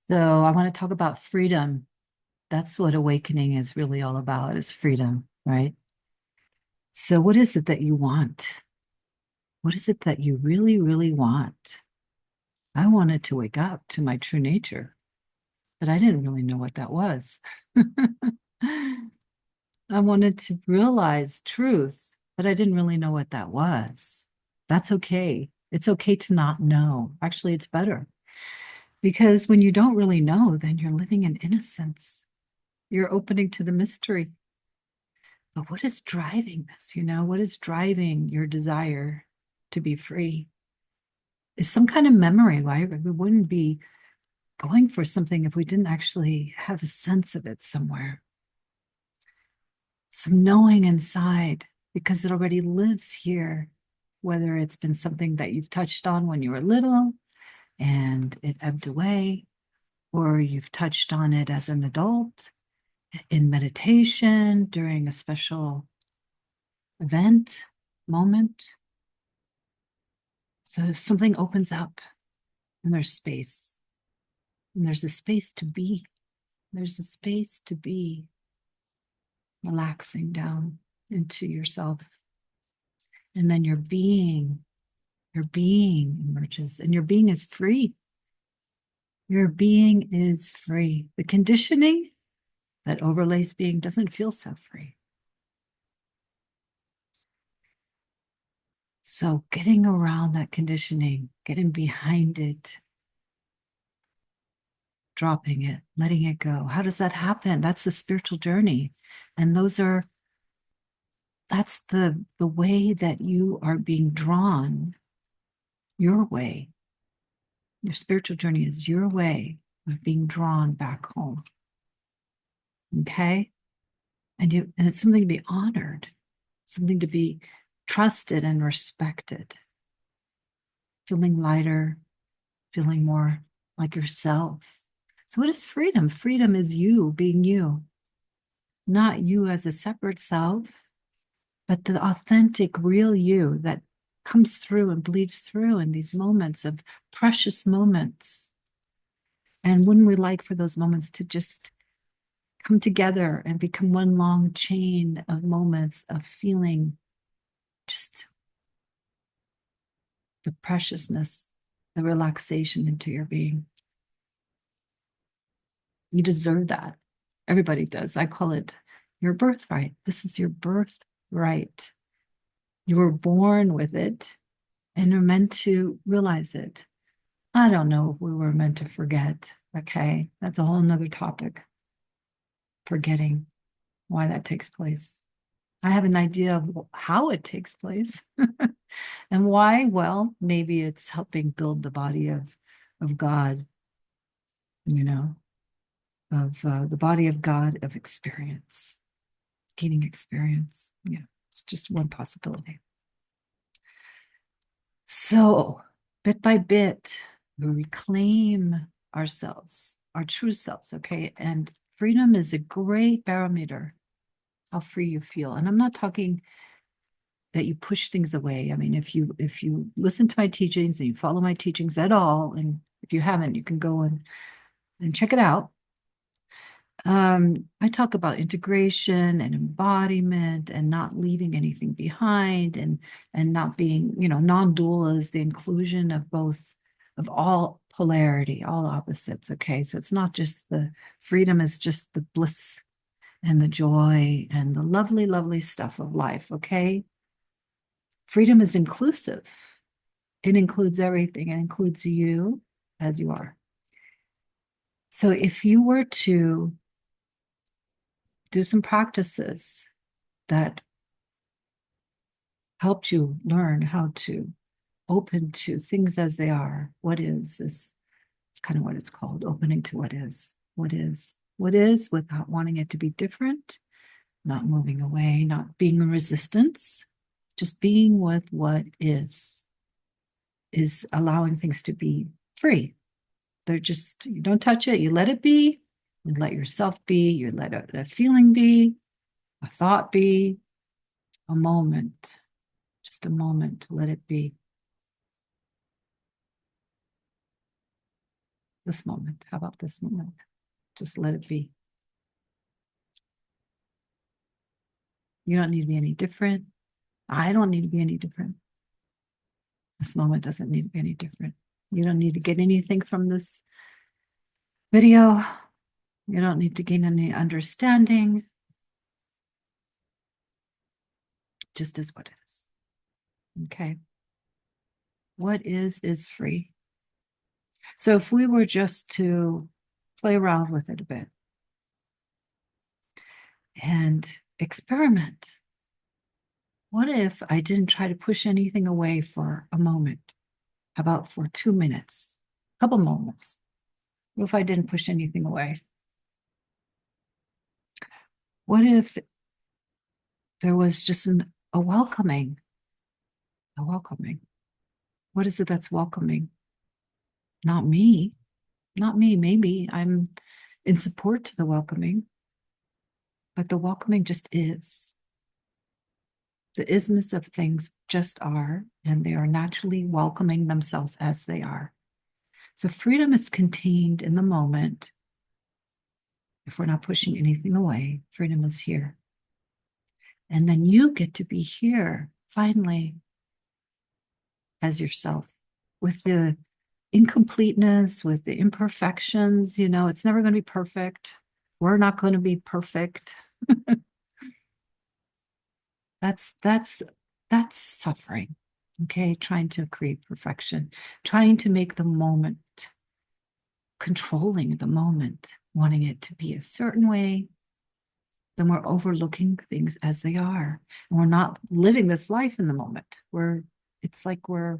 So I want to talk about freedom. That's what awakening is really all about, is freedom, right? So what is it that you want? What is it that you really, really want? I wanted to wake up to my true nature, but I didn't really know what that was. I wanted to realize truth, but I didn't really know what that was. That's okay. It's okay to not know. Actually, it's better because when you don't really know, then you're living in innocence. You're opening to the mystery. But what is driving this? What is driving your desire to be free? Is some kind of memory, right? We wouldn't be going for something if we didn't actually have a sense of it somewhere. Some knowing inside, because it already lives here, whether it's been something that you've touched on when you were little and it ebbed away, or you've touched on it as an adult in meditation during a special event, moment. So something opens up and there's space. And there's a space to be. There's a space to be relaxing down into yourself. And then your being emerges, and your being is free. Your being is free. The conditioning that overlays being doesn't feel so free. So getting around that conditioning, getting behind it, dropping it, letting it go. How does that happen? That's the spiritual journey. And that's the way that you are being drawn, your way. Your spiritual journey is your way of being drawn back home. Okay? And it's something to be honored, something to be trusted and respected. Feeling lighter, feeling more like yourself. So what is freedom? Freedom is you being you, not you as a separate self, but the authentic, real you that comes through and bleeds through in these moments of precious moments. And wouldn't we like for those moments to just come together and become one long chain of moments of feeling just the preciousness, the relaxation into your being? You deserve that. Everybody does. I call it your birthright. This is your birthright. You were born with it and you're meant to realize it. I don't know if we were meant to forget. Okay. That's a whole nother topic. Forgetting, why that takes place. I have an idea of how it takes place and why. Well, maybe it's helping build the body of God, you know, of the body of God of experience, gaining experience. Yeah, it's just one possibility. So, bit by bit, we reclaim ourselves, our true selves, okay? And freedom is a great barometer how free you feel. And I'm not talking that you push things away. I mean, if you listen to my teachings and you follow my teachings at all, and if you haven't, you can go and check it out. I talk about integration and embodiment and not leaving anything behind and not being, non-dual is the inclusion of both of all polarity, all opposites. Okay. So it's not just the freedom is just the bliss and the joy and the lovely, lovely stuff of life. Okay. Freedom is inclusive. It includes everything. It includes you as you are. So if you were to do some practices that helped you learn how to open to things as they are. What is it's kind of what it's called, opening to what is without wanting it to be different, not moving away, not being in resistance, just being with what is allowing things to be free. They're just, you don't touch it, you let it be, you let yourself be, you let a feeling be, a thought be, a moment, just a moment to let it be. This moment. How about this moment? Just let it be. You don't need to be any different. I don't need to be any different. This moment doesn't need to be any different. You don't need to get anything from this video. You don't need to gain any understanding. Just is what it is. Okay. What is free. So if we were just to play around with it a bit and experiment, what if I didn't try to push anything away for a moment? How about for 2 minutes, a couple moments? What if I didn't push anything away? What if there was just a welcoming? A welcoming. What is it that's welcoming? Not me. Not me. Maybe I'm in support to the welcoming, but the welcoming just is. The isness of things just are, and they are naturally welcoming themselves as they are. So freedom is contained in the moment. If we're not pushing anything away, freedom is here. And then you get to be here, finally, as yourself, with the incompleteness, with the imperfections. It's never going to be perfect. We're not going to be perfect. That's suffering. Okay, trying to create perfection, trying to make the moment, controlling the moment, wanting it to be a certain way. Then we're overlooking things as they are, and we're not living this life in the moment. It's like we're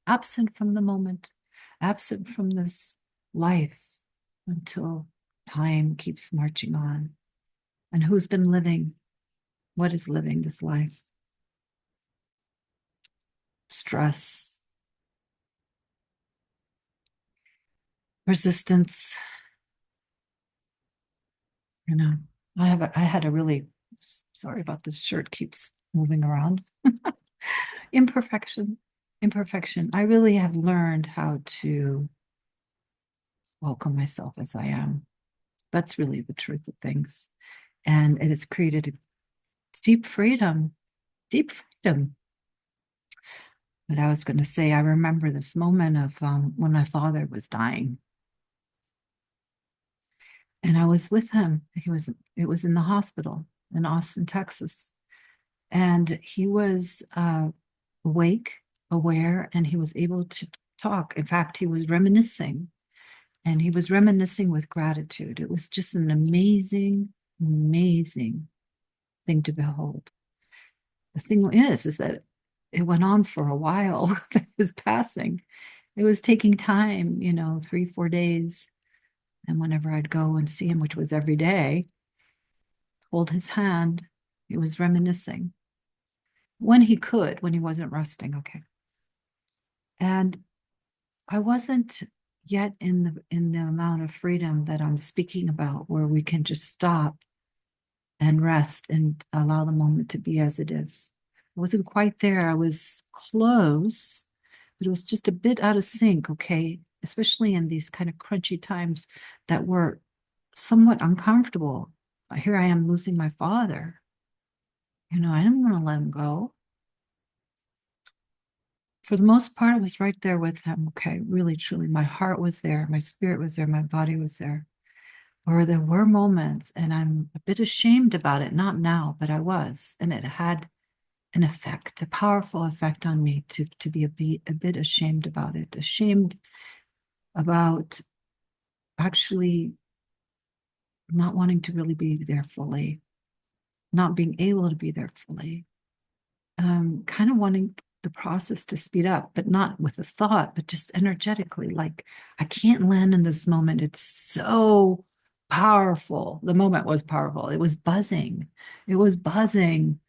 absent from the moment, absent from this life until time keeps marching on. And who's been living? What is living this life? Stress, resistance. I had a really, sorry about this shirt keeps moving around. Imperfection. I really have learned how to welcome myself as I am. That's really the truth of things. And it has created a deep freedom. But I was going to say, I remember this moment of when my father was dying. And I was with him. It was in the hospital in Austin, Texas. And he was awake, aware, and he was able to talk. In fact, he was reminiscing, and he was reminiscing with gratitude. It was just an amazing, amazing thing to behold. The thing is that it went on for a while. It was passing. It was taking time, 3, 4 days. And whenever I'd go and see him, which was every day, hold his hand, he was reminiscing. When he could, when he wasn't resting, okay. And I wasn't yet in the amount of freedom that I'm speaking about, where we can just stop and rest and allow the moment to be as it is. I wasn't quite there. I was close, but it was just a bit out of sync, okay? Especially in these kind of crunchy times that were somewhat uncomfortable. Here I am losing my father. I didn't want to let him go. For the most part, I was right there with him, okay? Really, truly. My heart was there. My spirit was there. My body was there. Or there were moments, and I'm a bit ashamed about it. Not now, but I was. And it had an effect, a powerful effect on me to be a bit ashamed about it. Ashamed about actually not wanting to really be there fully, not being able to be there fully. Kind of wanting the process to speed up, but not with a thought, but just energetically. Like, I can't land in this moment. It's so powerful. The moment was powerful. It was buzzing. It was buzzing.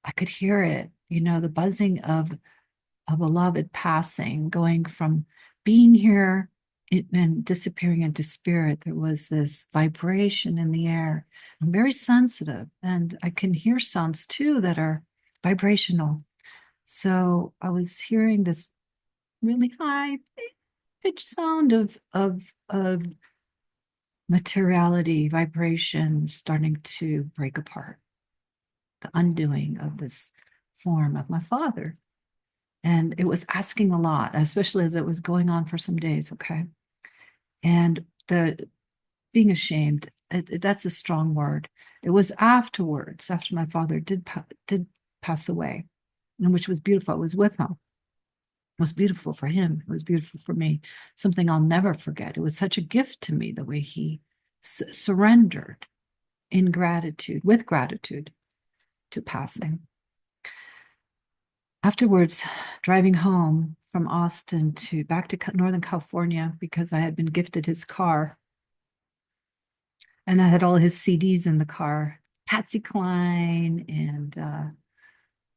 I could hear it, the buzzing of a beloved passing, going from being here and disappearing into spirit. There was this vibration in the air. I'm very sensitive, and I can hear sounds too that are vibrational. So I was hearing this really high, pitch sound of materiality, vibration starting to break apart, the undoing of this form of my father. And it was asking a lot, especially as it was going on for some days, okay? And the being ashamed, that's a strong word. It was afterwards, after my father did pass away, and which was beautiful. I was with him. It was beautiful for him. It was beautiful for me. Something I'll never forget. It was such a gift to me, the way he surrendered in gratitude, with gratitude to passing. Afterwards, driving home from Austin to back to Northern California, because I had been gifted his car, and I had all his CDs in the car, Patsy Cline and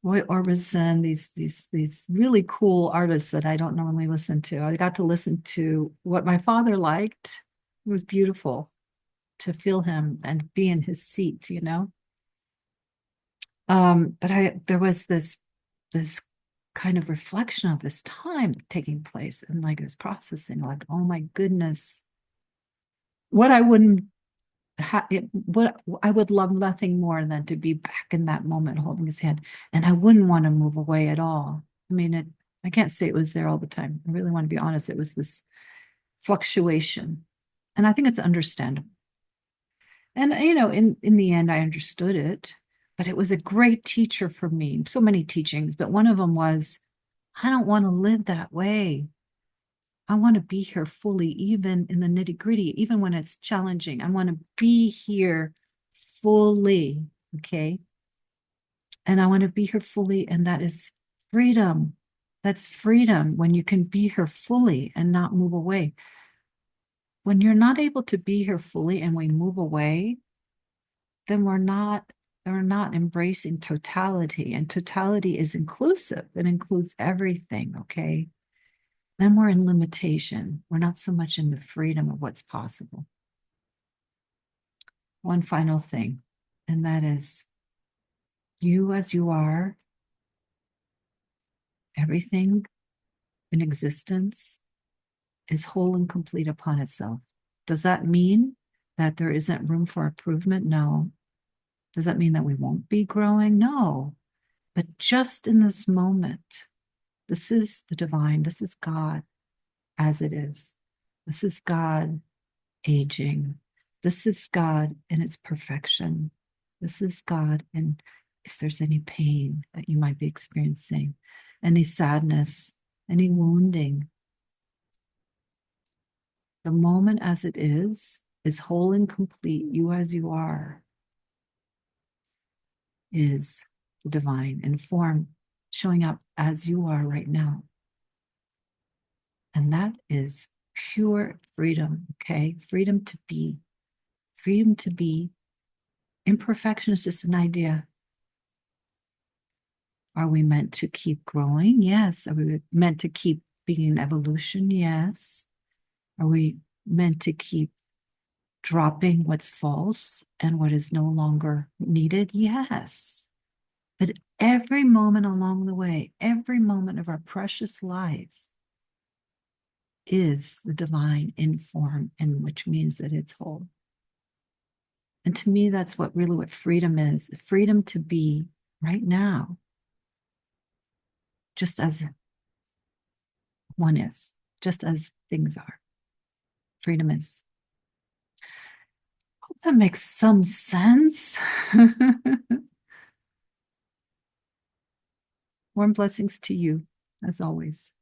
Roy Orbison, these really cool artists that I don't normally listen to. I got to listen to what my father liked. It was beautiful to feel him and be in his seat, you know. But there was this kind of reflection of this time taking place, and like it was processing, like, oh my goodness, what I wouldn't what I would love nothing more than to be back in that moment holding his hand, and I wouldn't want to move away at all. I mean, I can't say it was there all the time. I really want to be honest. It was this fluctuation, and I think it's understandable. And you know, in the end, I understood it, but it was a great teacher for me. So many teachings, but one of them was, I don't want to live that way. I want to be here fully, even in the nitty gritty, even when it's challenging. I want to be here fully, okay? And I want to be here fully, and that is freedom. That's freedom when you can be here fully and not move away. When you're not able to be here fully and we move away, then we're not embracing totality, and totality is inclusive. It includes everything, okay? Then we're in limitation. We're not so much in the freedom of what's possible. One final thing, and that is you as you are, everything in existence is whole and complete upon itself. Does that mean that there isn't room for improvement? No. Does that mean that we won't be growing? No. But just in this moment, this is the divine, this is God as it is. This is God aging. This is God in its perfection. This is God, and if there's any pain that you might be experiencing, any sadness, any wounding, the moment as it is whole and complete. You as you are is the divine in form, showing up as you are right now. And that is pure freedom, okay? Freedom to be. Freedom to be. Imperfection is just an idea. Are we meant to keep growing? Yes. Are we meant to keep being in evolution? Yes. Are we meant to keep dropping what's false and what is no longer needed? Yes. But every moment along the way, every moment of our precious life is the divine in form, and which means that it's whole. And to me, that's what freedom is. Freedom to be right now, just as one is, just as things are. Freedom is. Hope that makes some sense. Warm blessings to you, as always.